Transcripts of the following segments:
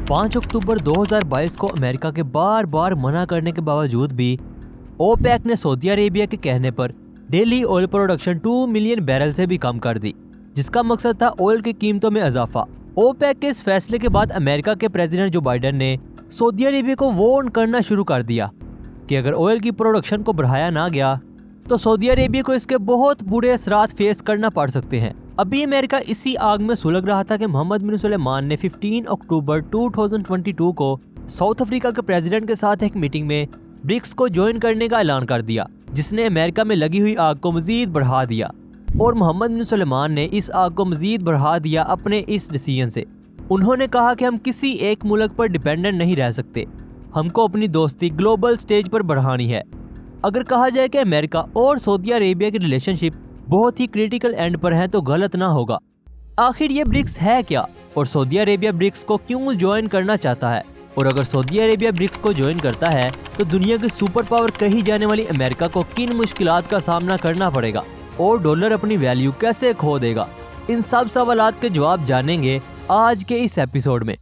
5 अक्टूबर 2022 को अमेरिका के बार बार मना करने के बावजूद भी ओपेक ने सऊदी अरेबिया के कहने पर daily oil production 2 million barrel से भी कम कर दी, जिसका मकसद था ऑयल की कीमतों में इजाफा। ओपेक के इस फैसले के बाद अमेरिका के प्रेसिडेंट जो बाइडेन ने सऊदी अरेबिया को वार्न करना शुरू कर दिया कि अगर ऑयल की प्रोडक्शन को बढ़ाया ना गया तो सऊदी अरेबिया को इसके बहुत बुरे असरात फेस करना पड़ सकते हैं। अभी अमेरिका इसी आग में सुलग रहा था कि मोहम्मद बिन सुलेमान ने 15 अक्टूबर 2022 को साउथ अफ्रीका के प्रेसिडेंट के साथ एक मीटिंग में ब्रिक्स को ज्वाइन करने का ऐलान कर दिया, जिसने अमेरिका में लगी हुई आग को मजीद बढ़ा दिया। और मोहम्मद बिन सुलेमान ने इस आग को मजीद बढ़ा दिया अपने इस डिसीजन से। उन्होंने कहा कि हम किसी एक मुल्क पर डिपेंडेंट नहीं रह सकते, हमको अपनी दोस्ती ग्लोबल स्टेज पर बढ़ानी है। अगर कहा जाए कि अमेरिका और सऊदी अरेबिया की रिलेशनशिप बहुत ही क्रिटिकल एंड पर है तो गलत ना होगा। आखिर ये ब्रिक्स है क्या और सऊदी अरेबिया ब्रिक्स को क्यों ज्वाइन करना चाहता है, और अगर सऊदी अरेबिया ब्रिक्स को ज्वाइन करता है तो दुनिया की सुपर पावर कही जाने वाली अमेरिका को किन मुश्किलात का सामना करना पड़ेगा और डॉलर अपनी वैल्यू कैसे खो देगा। इन सब सवालात के जवाब जानेंगे आज के इस एपिसोड में।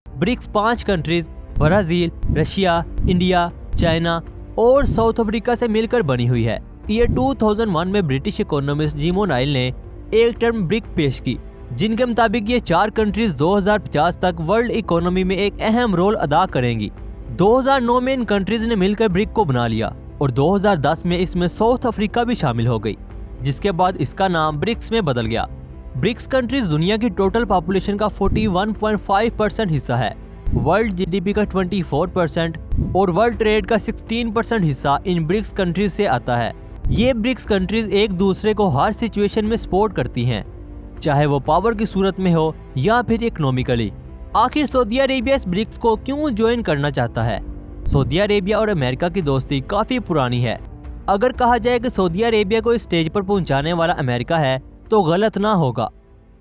BRICS 5 countries Brazil, Russia, India, China और साउथ अफ्रीका से मिलकर बनी हुई है। ईयर 2001 में ब्रिटिश इकोनॉमिस्ट जिम ओ'नाइल ने एक टर्म ब्रिक पेश की, जिनके मुताबिक ये 4 कंट्रीज 2050 तक वर्ल्ड इकोनॉमी में एक अहम रोल अदा करेंगी। 2009 में इन कंट्रीज ने मिलकर ब्रिक को बना लिया और 2010 में इसमें साउथ अफ्रीका भी शामिल हो गई, जिसके बाद इसका नाम ब्रिक्स में बदल गया। ब्रिक्स कंट्रीज दुनिया की टोटल पॉपुलेशन का 41.5% हिस्सा है, वर्ल्ड जीडीपी का 24% और वर्ल्ड ट्रेड का 16% हिस्सा इन ब्रिक्स कंट्रीज से आता है। ये ब्रिक्स कंट्रीज एक दूसरे को हर सिचुएशन में सपोर्ट करती हैं, चाहे वो पावर की सूरत में हो या फिर इकोनॉमिकली। आखिर सऊदी अरेबिया इस ब्रिक्स को क्यों ज्वाइन करना चाहता है? सऊदी अरेबिया और अमेरिका की दोस्ती काफी पुरानी है। अगर कहा जाए कि सऊदी अरेबिया को इस स्टेज पर पहुंचाने वाला अमेरिका है तो गलत ना होगा।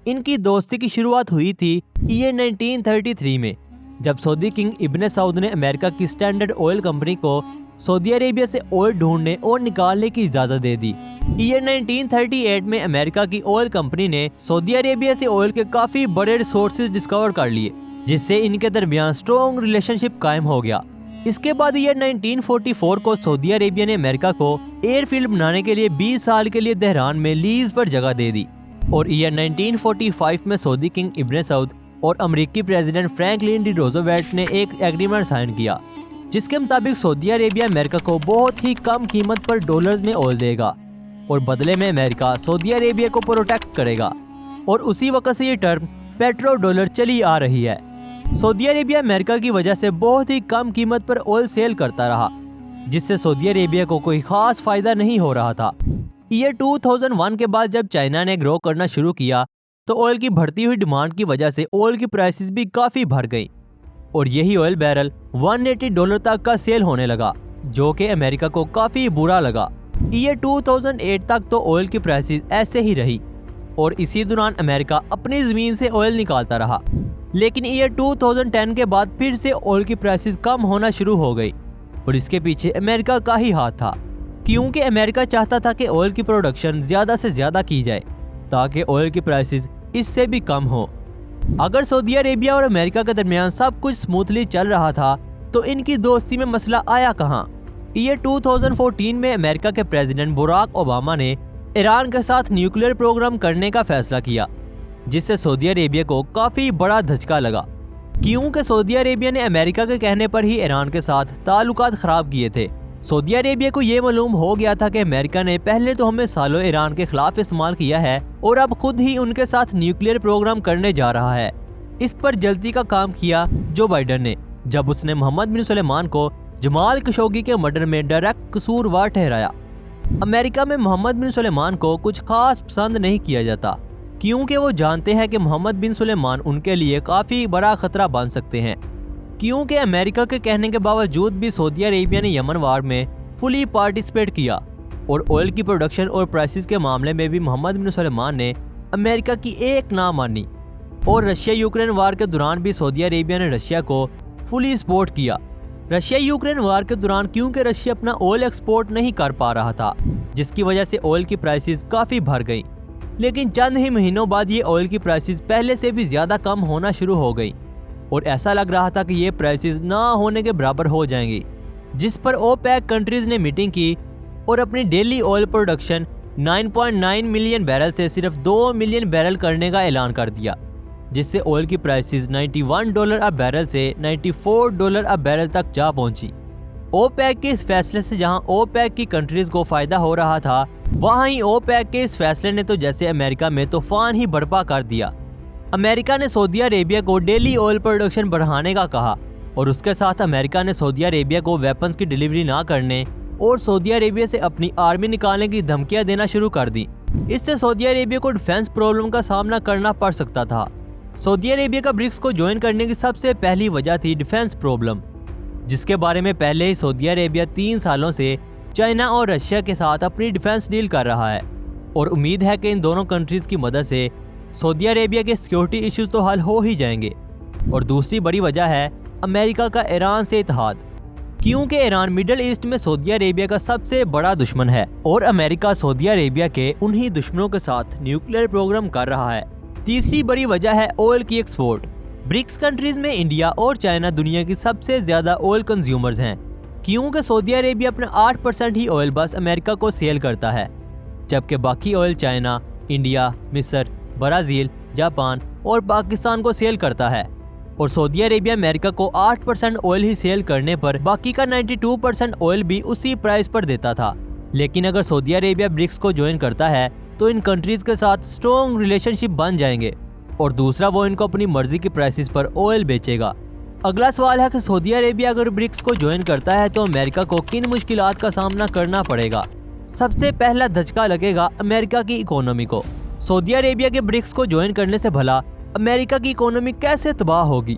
इनकी दोस्ती की शुरुआत हुई थी ईयर 1933 में, जब सऊदी किंग इब्ने सऊद ने अमेरिका की स्टैंडर्ड ऑयल कंपनी को सऊदी अरेबिया से ऑयल ढूंढने और निकालने की इजाजत दे दी। ईयर 1938 में अमेरिका की ऑयल कंपनी ने सऊदी अरेबिया से ऑयल के काफी बड़े रिसोर्सेज डिस्कवर कर लिए, जिससे इनके दरमियान स्ट्रॉन्ग रिलेशनशिप कायम हो गया। इसके बाद ईयर 1944 को सऊदी अरेबिया ने अमेरिका को एयरफील्ड बनाने के लिए 20 साल के लिए तेहरान में लीज पर जगह दे दी। और ईयर 1945 में सऊदी किंग इब्ने सऊद और अमेरिकी प्रेसिडेंट फ्रैंकलिन डी रोज़वेल्ट ने एक एग्रीमेंट साइन किया, जिसके मुताबिक सऊदी अरेबिया अमेरिका को बहुत ही कम कीमत पर डॉलर्स में ऑयल देगा और बदले में अमेरिका सऊदी अरेबिया को प्रोटेक्ट करेगा। और उसी वक्त से ये टर्म पेट्रो डॉलर चली आ रही है। सऊदी अरेबिया अमेरिका की वजह से बहुत ही कम कीमत पर ऑयल सेल करता रहा, जिससे सऊदी अरेबिया को कोई खास फायदा नहीं हो रहा था। ईयर 2001 के बाद जब चाइना ने ग्रो करना शुरू किया तो ऑयल की बढ़ती हुई डिमांड की वजह से ऑयल की प्राइसेस भी काफी बढ़ गई और यही ऑयल बैरल $180 तक का सेल होने लगा, जो कि अमेरिका को काफी बुरा लगा। ईयर 2008 तक तो ऑयल की प्राइसेस ऐसे ही रही और इसी दौरान अमेरिका अपनी जमीन से ऑयल निकालता रहा। लेकिन ईयर 2010 के बाद फिर से ऑयल की प्राइसेस कम होना शुरू हो गई और इसके पीछे अमेरिका का ही हाथ था, क्योंकि अमेरिका चाहता था कि ऑयल की प्रोडक्शन ज्यादा से ज्यादा की जाए ताकि ऑयल की प्राइसेस इससे भी कम हो। अगर सऊदी अरेबिया और अमेरिका के दरमियान सब कुछ स्मूथली चल रहा था तो इनकी दोस्ती में मसला आया कहाँ? ईयर 2014 में अमेरिका के प्रेसिडेंट बराक ओबामा ने ईरान के साथ न्यूक्लियर प्रोग्राम करने का फैसला किया, जिससे सऊदी अरेबिया को काफी बड़ा धचका लगा, क्योंकि सऊदी अरेबिया ने अमेरिका के कहने पर ही ईरान के साथ ताल्लुकात खराब किए थे। सऊदी अरेबिया को ये मालूम हो गया था कि अमेरिका ने पहले तो हमें सालों ईरान के खिलाफ इस्तेमाल किया है और अब खुद ही उनके साथ न्यूक्लियर प्रोग्राम करने जा रहा है। इस पर जल्दी का काम किया जो बाइडेन ने, जब उसने मोहम्मद बिन सुलेमान को जमाल खशोगी के मर्डर में डायरेक्ट कसूरवार ठहराया। अमेरिका में मोहम्मद बिन सुलेमान को कुछ खास पसंद नहीं किया जाता, क्योंकि वो जानते हैं कि मोहम्मद बिन सुलेमान उनके लिए काफी बड़ा खतरा बन सकते हैं। क्योंकि अमेरिका के कहने के बावजूद भी सऊदी अरेबिया ने यमन वार में फुली पार्टिसिपेट किया और ऑयल की प्रोडक्शन और प्राइसेस के मामले में भी मोहम्मद बिन सुलेमान ने अमेरिका की एक ना मानी। और रशिया यूक्रेन वार के दौरान भी सऊदी अरेबिया ने रशिया को फुली सपोर्ट किया। रशिया यूक्रेन वार के दौरान क्योंकि रशिया अपना ऑयल एक्सपोर्ट नहीं कर पा रहा था, जिसकी वजह से ऑयल की प्राइसेस काफी बढ़ गई। लेकिन चंद ही महीनों बाद ये ऑयल की प्राइसेस पहले से भी ज्यादा कम होना शुरू हो गई और ऐसा लग रहा था कि ये प्राइसेस ना होने के बराबर हो जाएंगी, जिस पर ओपेक कंट्रीज ने मीटिंग की और अपनी daily oil production 9.9 million barrel से सिर्फ 2 मिलियन बैरल करने का ऐलान कर दिया, जिससे ऑयल की प्राइसेस $91 अ बैरल से $94 अ बैरल तक जा पहुंची। ओपेक के इस फैसले से जहां ओपेक की कंट्रीज को फायदा हो रहा था, वहां ही ओपेक के इस फैसले ने तो जैसे अमेरिका में तूफान ही बर्पा कर दिया। अमेरिका ने सऊदी अरेबिया को डेली ऑयल प्रोडक्शन बढ़ाने का कहा और उसके साथ अमेरिका ने सऊदी अरेबिया को वेपन्स की डिलीवरी ना करने और सऊदी अरेबिया से अपनी आर्मी निकालने की धमकियां देना शुरू कर दी। इससे सऊदी अरेबिया को डिफेंस प्रॉब्लम का सामना करना पड़ सकता था। सऊदी अरेबिया का ब्रिक्स को ज्वाइन करने की सबसे पहली वजह थी डिफेंस प्रॉब्लम, जिसके बारे में पहले ही सऊदी अरेबिया 3 सालों से चाइना और रशिया के साथ अपनी डिफेंस डील कर रहा है और उम्मीद है कि इन दोनों कंट्रीज की मदद से सऊदी अरेबिया के सिक्योरिटी इश्यूज तो हल हो ही जाएंगे। और दूसरी बड़ी वजह है अमेरिका का ईरान से इत्तेहाद, क्योंकि ईरान मिडिल ईस्ट में सऊदी अरेबिया का सबसे बड़ा दुश्मन है और अमेरिका सऊदी अरेबिया के उन्हीं दुश्मनों के साथ न्यूक्लियर प्रोग्राम कर रहा है। तीसरी बड़ी वजह है ऑयल की एक्सपोर्ट। ब्रिक्स कंट्रीज में इंडिया और चाइना दुनिया की सबसे ज्यादा ऑयल कंज्यूमर्स हैं, क्योंकि सऊदी अरेबिया अपना 8% ही ऑयल बस अमेरिका को सेल करता है, जबकि बाकी ऑयल चाइना, इंडिया, मिस्र, ब्राजील, जापान और पाकिस्तान को सेल करता है। और सऊदी अरेबिया अमेरिका को 8% ऑयल ही सेल करने पर बाकी का 92% ऑयल भी उसी प्राइस पर देता था। लेकिन अगर सऊदी अरेबिया ब्रिक्स को ज्वाइन करता है तो इन कंट्रीज के साथ स्ट्रॉन्ग रिलेशनशिप बन जाएंगे और दूसरा वो इनको अपनी मर्जी की प्राइसेस पर ऑयल बेचेगा। अगला सवाल है कि सऊदी अरेबिया अगर ब्रिक्स को ज्वाइन करता है तो अमेरिका को किन मुश्किलात का सामना करना पड़ेगा। सबसे पहला धचका लगेगा अमेरिका की इकोनॉमी को। सऊदी अरेबिया के ब्रिक्स को ज्वाइन करने से भला अमेरिका की इकोनॉमी कैसे तबाह होगी।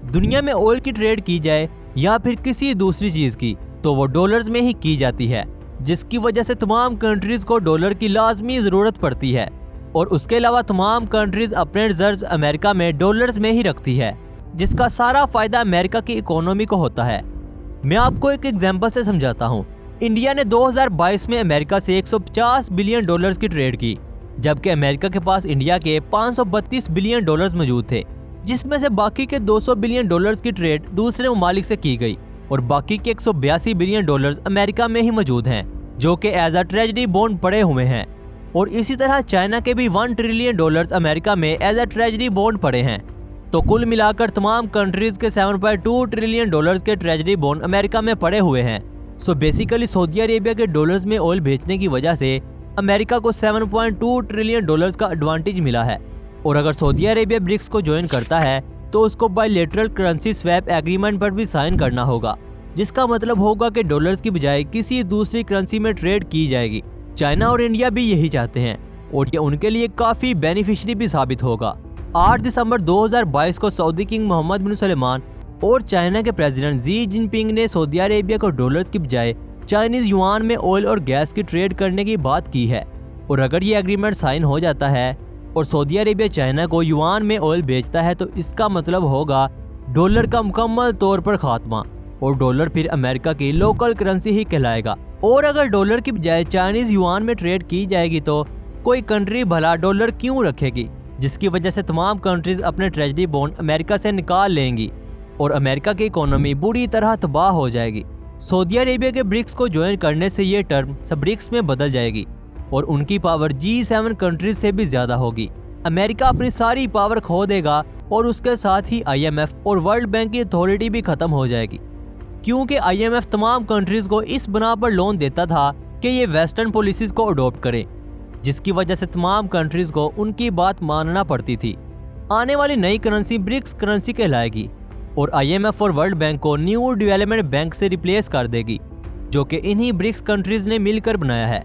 दुनिया में ऑयल की ट्रेड की जाए या फिर किसी दूसरी चीज की तो वो डॉलर्स में ही की जाती है, जिसकी वजह से तमाम कंट्रीज को डॉलर की लाजमी जरूरत पड़ती है और उसके अलावा तमाम कंट्रीज अपने रिजर्व अमेरिका में डॉलर्स में ही रखती है, जिसका सारा फायदा अमेरिका की इकोनॉमी को होता है। मैं आपको एक एग्जांपल से समझाता हूँ। इंडिया ने 2022 में अमेरिका से 150 बिलियन डॉलर्स की ट्रेड की, जबकि अमेरिका के पास इंडिया के 532 बिलियन डॉलर्स मौजूद थे, जिसमें से बाकी के 200 बिलियन डॉलर्स की ट्रेड दूसरे ममालिक से की गई और बाकी के 182 बिलियन डॉलर्स अमेरिका में ही मौजूद हैं, जो कि एज अ ट्रेजरी बॉन्ड पड़े हुए हैं। और इसी तरह चाइना के भी 1 ट्रिलियन डॉलर्स अमेरिका में एज अ ट्रेजरी बॉन्ड पड़े हैं। तो कुल मिलाकर तमाम कंट्रीज के 7.2 ट्रिलियन डॉलर्स के ट्रेजरी बॉन्ड अमेरिका में पड़े हुए हैं। सो बेसिकली सऊदी अरेबिया के डॉलर्स में ऑयल बेचने की वजह से अमेरिका को 7.2 ट्रिलियन डॉलर्स का एडवांटेज मिला है। और अगर सऊदी अरेबिया ब्रिक्स को ज्वाइन करता है तो उसको बायलैटरल करेंसी स्वैप एग्रीमेंट पर भी साइन करना होगा, जिसका मतलब होगा कि डॉलर्स की बजाय किसी दूसरी करेंसी में ट्रेड की जाएगी। चाइना और इंडिया भी यही चाहते हैं और ये उनके लिए काफी बेनिफिशियरी भी साबित होगा। 8 दिसंबर 2022 को सऊदी किंग मोहम्मद बिन सलमान और चाइना के प्रेसिडेंट जी जिनपिंग ने सऊदी अरेबिया को डॉलर्स की बजाय चाइनीज युआन में ऑयल और गैस की ट्रेड करने की बात की है। और अगर ये एग्रीमेंट साइन हो जाता है और सऊदी अरेबिया चाइना को युआन में ऑयल बेचता है तो इसका मतलब होगा डॉलर का मुकम्मल तौर पर खात्मा और डॉलर फिर अमेरिका की लोकल करेंसी ही कहलाएगा। और अगर डॉलर की बजाय चाइनीज युआन में ट्रेड की जाएगी तो कोई कंट्री भला डॉलर क्यों रखेगी, जिसकी वजह से तमाम कंट्रीज अपने ट्रेजरी बॉन्ड अमेरिका से निकाल लेंगी और अमेरिका की इकोनॉमी बुरी तरह तबाह हो जाएगी। सऊदी अरेबिया के ब्रिक्स को ज्वाइन करने से ये टर्म ब्रिक्स में बदल जाएगी और उनकी पावर G7 कंट्रीज से भी ज्यादा होगी। अमेरिका अपनी सारी पावर खो देगा और उसके साथ ही IMF और वर्ल्ड बैंक की अथॉरिटी भी खत्म हो जाएगी, क्योंकि IMF तमाम कंट्रीज को इस बना पर लोन देता था कि ये वेस्टर्न पॉलिसीज को अडॉप्ट करें, जिसकी वजह से तमाम कंट्रीज को उनकी बात मानना पड़ती थी। आने वाली नई करेंसी ब्रिक्स करेंसी कहलाएगी और IMF और वर्ल्ड बैंक को न्यू डेवलपमेंट बैंक से रिप्लेस कर देगी, जो कि इन्हीं ब्रिक्स कंट्रीज ने मिलकर बनाया है।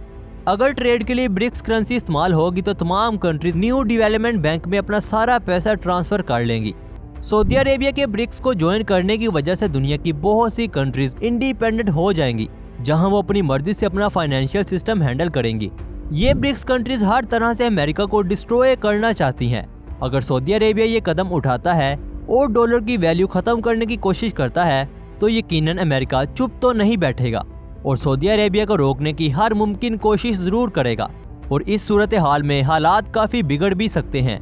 अगर ट्रेड के लिए ब्रिक्स करेंसी इस्तेमाल होगी तो तमाम कंट्रीज न्यू डेवलपमेंट बैंक में अपना सारा पैसा ट्रांसफर कर लेंगी। सऊदी अरेबिया के ब्रिक्स को ज्वाइन करने की वजह से दुनिया की बहुत सी कंट्रीज इंडिपेंडेंट हो जाएंगी, जहां वो अपनी मर्जी से अपना फाइनेंशियल सिस्टम हैंडल करेंगी। ये ब्रिक्स कंट्रीज हर तरह से अमेरिका को डिस्ट्रॉय करना चाहती हैं। अगर सऊदी अरेबिया ये कदम उठाता है और डॉलर की वैल्यू खत्म करने की कोशिश करता है तो यकीनन अमेरिका चुप तो नहीं बैठेगा और सऊदी अरेबिया को रोकने की हर मुमकिन कोशिश जरूर करेगा। और इस सूरत हाल में हालात काफी बिगड़ भी सकते हैं।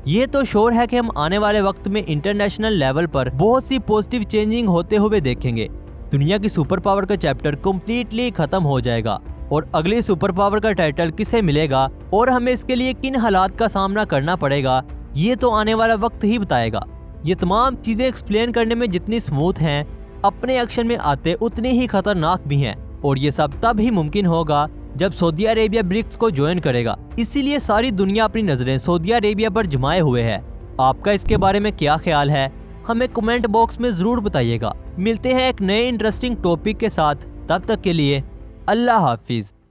ये तो श्योर है कि हम आने वाले वक्त में इंटरनेशनल लेवल पर बहुत सी पॉजिटिव चेंजिंग होते हुए देखेंगे। दुनिया की सुपर पावर का चैप्टर कम्प्लीटली खत्म हो जाएगा और अगले सुपर पावर का टाइटल किसे मिलेगा और हमें इसके लिए किन हालात का सामना करना पड़ेगा, ये तो आने वाला वक्त ही बताएगा। ये तमाम चीजें एक्सप्लेन करने में जितनी स्मूथ हैं, अपने एक्शन में आते उतनी ही खतरनाक भी हैं। और ये सब तब ही मुमकिन होगा जब सऊदी अरेबिया ब्रिक्स को ज्वाइन करेगा। इसीलिए सारी दुनिया अपनी नजरें सऊदी अरेबिया पर जमाए हुए है। आपका इसके बारे में क्या ख्याल है, हमें कमेंट बॉक्स में जरूर बताइएगा। मिलते हैं एक नए इंटरेस्टिंग टॉपिक के साथ, तब तक के लिए अल्लाह हाफिज।